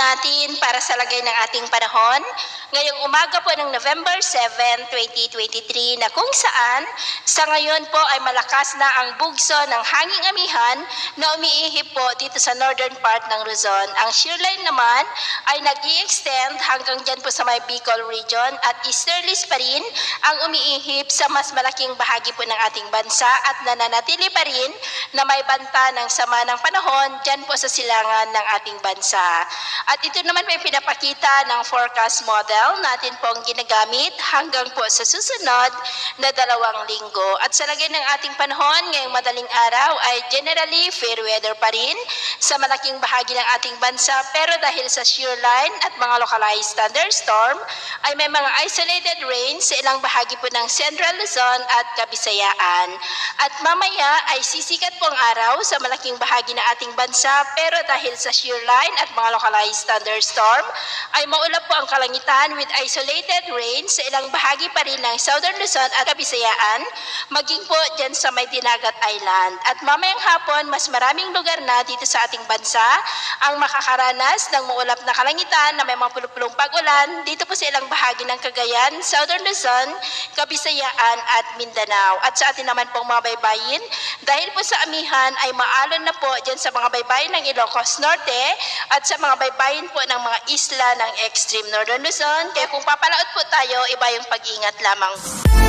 natin para sa lagay ng ating panahon ngayong umaga po ng November 7, 2023 na kung saan sa ngayon po ay malakas na ang bugso ng hanging amihan na umiihip po dito sa northern part ng Luzon. Ang shear line naman ay nag-i-extend hanggang dyan po sa may Bicol region at easterlies pa rin ang umiihip sa mas malaking bahagi po ng ating bansa at nananatili pa rin na may banta ng sama ng panahon dyan po sa silangan ng ating bansa. At ito naman may pinapakita ng forecast model natin pong ginagamit hanggang po sa susunod na 2 linggo. At sa lagay ng ating panahon ngayong madaling araw ay generally fair weather pa rin sa malaking bahagi ng ating bansa, pero dahil sa shear line at mga localized thunderstorm ay may mga isolated rains sa ilang bahagi po ng Central Luzon at Kabisayaan. At mamaya ay sisikat po ang araw sa malaking bahagi ng ating bansa, pero dahil sa shear line at mga localized thunderstorm ay maulap po ang kalangitan with isolated rains sa ilang bahagi pa rin ng Southern Luzon at Kabisayaan, maging po dyan sa may Dinagat Island. At mamayang hapon, mas maraming lugar na dito sa ating bansa ang makakaranas ng maulap na kalangitan na may mga pulupulong pag-ulan dito po sa ilang bahagi ng Cagayan, Southern Luzon, Kabisayaan at Mindanao. At sa atin naman pong mga baybayin, dahil po sa amihan ay maalon na po dyan sa mga baybayin ng Ilocos Norte at sa mga baybayin po ng mga isla ng extreme Northern Luzon. Kaya kung papalaot po tayo, iba yung pag-ingat lamang.